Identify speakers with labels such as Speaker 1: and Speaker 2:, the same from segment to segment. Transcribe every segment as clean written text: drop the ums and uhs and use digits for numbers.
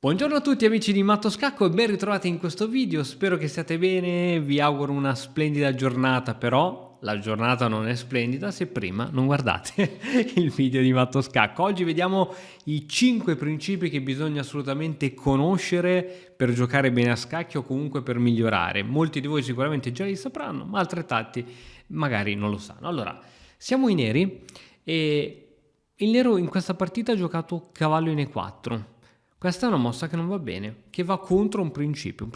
Speaker 1: Buongiorno a tutti amici di Matto Scacco e ben ritrovati in questo video, spero che stiate bene, vi auguro una splendida giornata, però la giornata non è splendida se prima non guardate il video di Matto Scacco. Oggi vediamo i 5 principi che bisogna assolutamente conoscere per giocare bene a scacchi o comunque per migliorare. Molti di voi sicuramente già li sapranno, ma altrettanti magari non lo sanno. Allora, siamo i neri e il nero in questa partita ha giocato cavallo in E4. Questa è una mossa che non va bene, che va contro un principio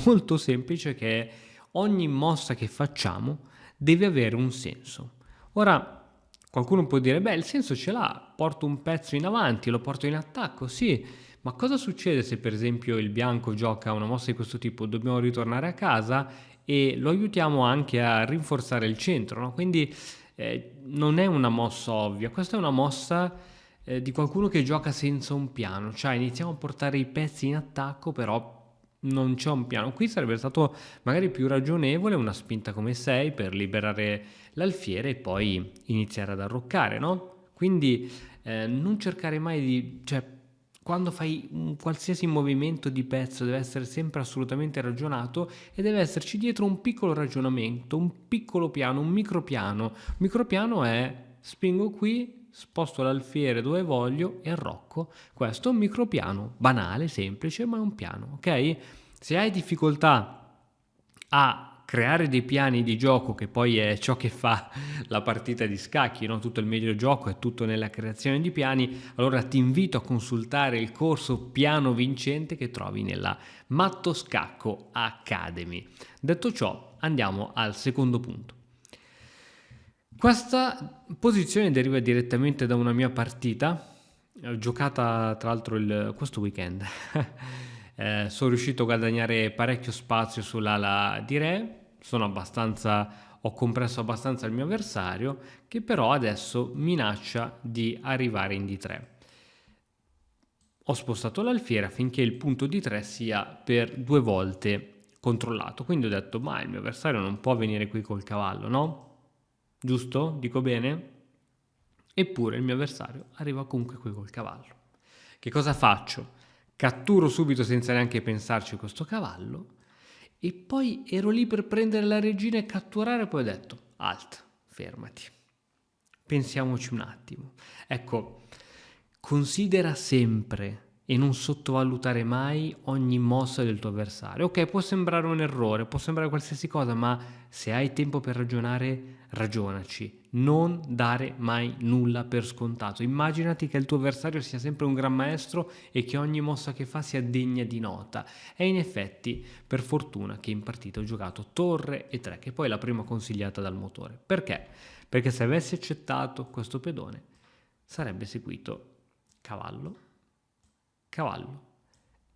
Speaker 1: molto semplice che è ogni mossa che facciamo deve avere un senso. Ora, qualcuno può dire, beh, il senso ce l'ha, porto un pezzo in avanti, lo porto in attacco, sì, ma cosa succede se per esempio il bianco gioca una mossa di questo tipo? Dobbiamo ritornare a casa e lo aiutiamo anche a rinforzare il centro, no? Quindi non è una mossa ovvia, questa è una mossa di qualcuno che gioca senza un piano, cioè iniziamo a portare i pezzi in attacco, però non c'è un piano. Qui sarebbe stato magari più ragionevole una spinta come 6 per liberare l'alfiere e poi iniziare ad arroccare, no? Quindi non cercare mai di... cioè, quando fai un qualsiasi movimento di pezzo deve essere sempre assolutamente ragionato e deve esserci dietro un piccolo ragionamento, un piccolo piano, un micropiano. Micropiano è spingo qui, sposto l'alfiere dove voglio e arrocco. Questo è un micropiano, banale, semplice, ma è un piano, ok? Se hai difficoltà a creare dei piani di gioco, che poi è ciò che fa la partita di scacchi, no? Tutto il meglio gioco è tutto nella creazione di piani, allora ti invito a consultare il corso Piano Vincente che trovi nella Matto Scacco Academy. Detto ciò, andiamo al secondo punto. Questa posizione deriva direttamente da una mia partita, giocata tra l'altro questo weekend. Sono riuscito a guadagnare parecchio spazio sull'ala di re, ho compresso abbastanza il mio avversario, che però adesso minaccia di arrivare in D3. Ho spostato l'alfiere affinché il punto D3 sia per 2 volte controllato, quindi ho detto, ma il mio avversario non può venire qui col cavallo, no? Giusto? Dico bene? Eppure il mio avversario arriva comunque qui col cavallo. Che cosa faccio? Catturo subito senza neanche pensarci questo cavallo e poi ero lì per prendere la regina e catturare, poi ho detto, alt, fermati. Pensiamoci un attimo. Ecco, considera sempre e non sottovalutare mai ogni mossa del tuo avversario. Ok, può sembrare un errore, può sembrare qualsiasi cosa, ma se hai tempo per ragionare, ragionaci. Non dare mai nulla per scontato. Immaginati che il tuo avversario sia sempre un gran maestro e che ogni mossa che fa sia degna di nota. E in effetti, per fortuna che in partita ho giocato torre e 3, che poi è la prima consigliata dal motore. Perché? Perché se avessi accettato questo pedone, sarebbe seguito cavallo, cavallo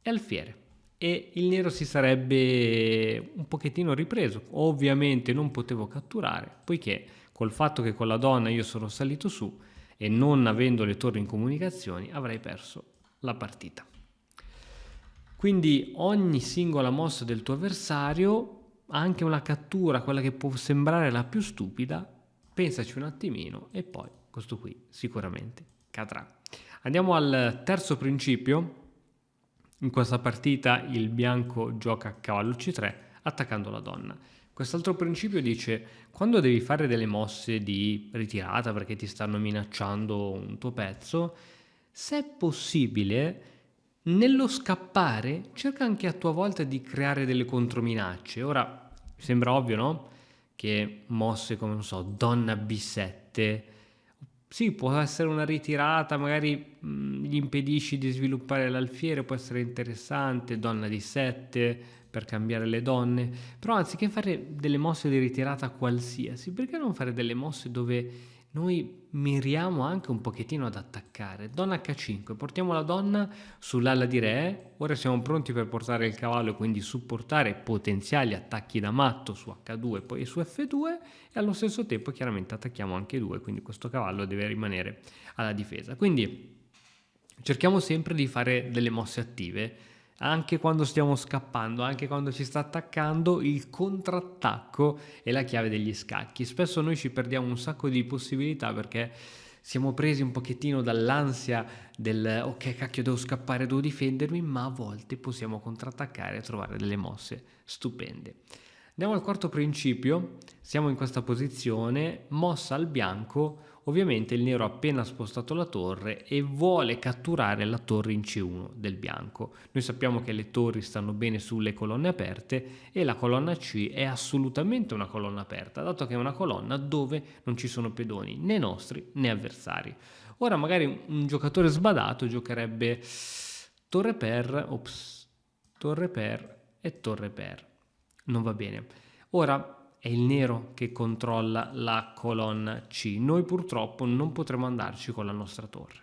Speaker 1: e alfiere. E il nero si sarebbe un pochettino ripreso. Ovviamente non potevo catturare, poiché col fatto che con la donna io sono salito su e non avendo le torri in comunicazioni avrei perso la partita. Quindi ogni singola mossa del tuo avversario, anche una cattura, quella che può sembrare la più stupida, pensaci un attimino e poi questo qui sicuramente cadrà. Andiamo al terzo principio. In questa partita il bianco gioca cavallo C3 attaccando la donna. Quest'altro principio dice quando devi fare delle mosse di ritirata perché ti stanno minacciando un tuo pezzo, se è possibile, nello scappare cerca anche a tua volta di creare delle controminacce. Ora, mi sembra ovvio, no? Che mosse come, non so, donna B7, sì, può essere una ritirata, magari gli impedisci di sviluppare l'alfiere, può essere interessante, donna di 7 per cambiare le donne, però anziché fare delle mosse di ritirata qualsiasi, perché non fare delle mosse dove noi miriamo anche un pochettino ad attaccare? Donna H5, portiamo la donna sull'ala di re, ora siamo pronti per portare il cavallo e quindi supportare potenziali attacchi da matto su H2 e poi su F2 e allo stesso tempo chiaramente attacchiamo anche 2, quindi questo cavallo deve rimanere alla difesa. Quindi cerchiamo sempre di fare delle mosse attive, anche quando stiamo scappando, anche quando ci sta attaccando, il contrattacco è la chiave degli scacchi. Spesso noi ci perdiamo un sacco di possibilità perché siamo presi un pochettino dall'ansia del ok cacchio devo scappare, devo difendermi, ma a volte possiamo contrattaccare e trovare delle mosse stupende. Andiamo al quarto principio, siamo in questa posizione, mossa al bianco, ovviamente il nero ha appena spostato la torre e vuole catturare la torre in C1 del bianco. Noi sappiamo che le torri stanno bene sulle colonne aperte e la colonna C è assolutamente una colonna aperta, dato che è una colonna dove non ci sono pedoni né nostri né avversari. Ora magari un giocatore sbadato giocherebbe torre per, torre per e torre per. Non va bene. Ora è il nero che controlla la colonna C. Noi purtroppo non potremo andarci con la nostra torre.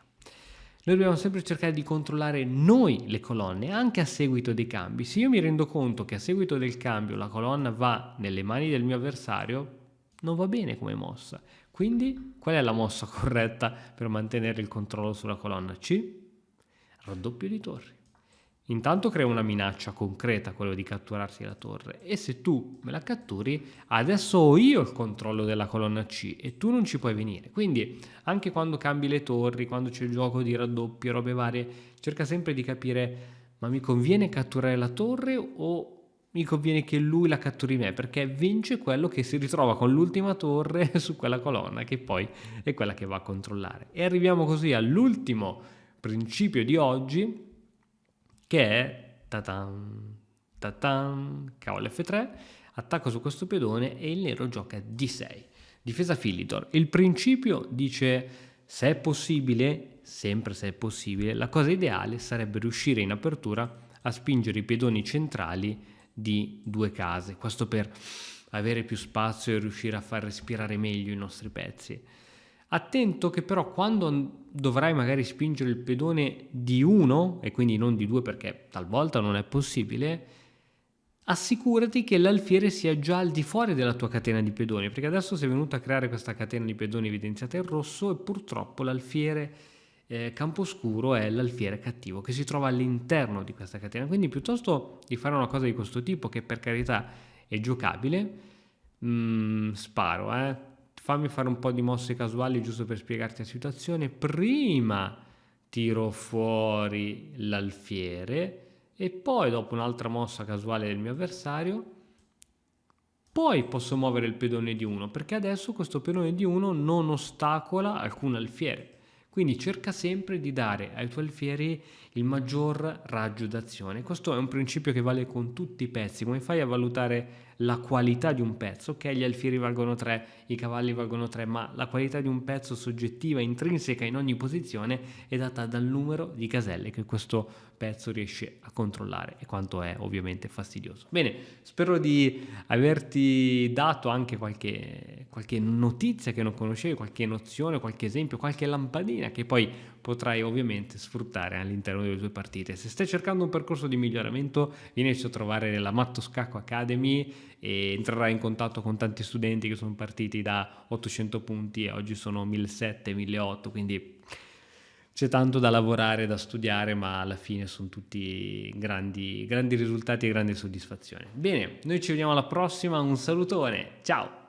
Speaker 1: Noi dobbiamo sempre cercare di controllare noi le colonne, anche a seguito dei cambi. Se io mi rendo conto che a seguito del cambio la colonna va nelle mani del mio avversario, non va bene come mossa. Quindi, qual è la mossa corretta per mantenere il controllo sulla colonna C? Raddoppio di torri. Intanto crea una minaccia concreta, quello di catturarsi la torre, e se tu me la catturi, adesso ho io il controllo della colonna C e tu non ci puoi venire. Quindi anche quando cambi le torri, quando c'è il gioco di raddoppio, robe varie, cerca sempre di capire: ma mi conviene catturare la torre o mi conviene che lui la catturi me? Perché vince quello che si ritrova con l'ultima torre su quella colonna, che poi è quella che va a controllare. E arriviamo così all'ultimo principio di oggi, che è cavolo F3, attacco su questo pedone e il nero gioca D6. Difesa Philidor. Il principio dice: se è possibile, sempre se è possibile, la cosa ideale sarebbe riuscire in apertura a spingere i pedoni centrali di 2 case, questo per avere più spazio e riuscire a far respirare meglio i nostri pezzi. Attento che però quando dovrai magari spingere il pedone di 1 e quindi non di 2, perché talvolta non è possibile, assicurati che l'alfiere sia già al di fuori della tua catena di pedoni, perché adesso sei venuto a creare questa catena di pedoni evidenziata in rosso e purtroppo l'alfiere camposcuro è l'alfiere cattivo che si trova all'interno di questa catena. Quindi piuttosto di fare una cosa di questo tipo, che per carità è giocabile, sparo, fammi fare un po' di mosse casuali giusto per spiegarti la situazione. Prima tiro fuori l'alfiere e poi dopo un'altra mossa casuale del mio avversario, poi posso muovere il pedone di 1, perché adesso questo pedone di 1 non ostacola alcun alfiere. Quindi cerca sempre di dare ai tuoi alfieri il maggior raggio d'azione. Questo è un principio che vale con tutti i pezzi. Come fai a valutare la qualità di un pezzo? Ok, gli alfieri valgono 3, i cavalli valgono 3, ma la qualità di un pezzo soggettiva, intrinseca in ogni posizione, è data dal numero di caselle che questo pezzo riesce a controllare e quanto è ovviamente fastidioso. Bene, spero di averti dato anche qualche notizia che non conoscevi, qualche nozione, qualche esempio, qualche lampadina che poi potrai ovviamente sfruttare all'interno delle tue partite. Se stai cercando un percorso di miglioramento, vienici a trovare nella Matto Scacco Academy e entrerai in contatto con tanti studenti che sono partiti da 800 punti e oggi sono 1700, 1800, quindi c'è tanto da lavorare, da studiare, ma alla fine sono tutti grandi risultati e grandi soddisfazioni. Bene, noi ci vediamo alla prossima, un salutone, ciao!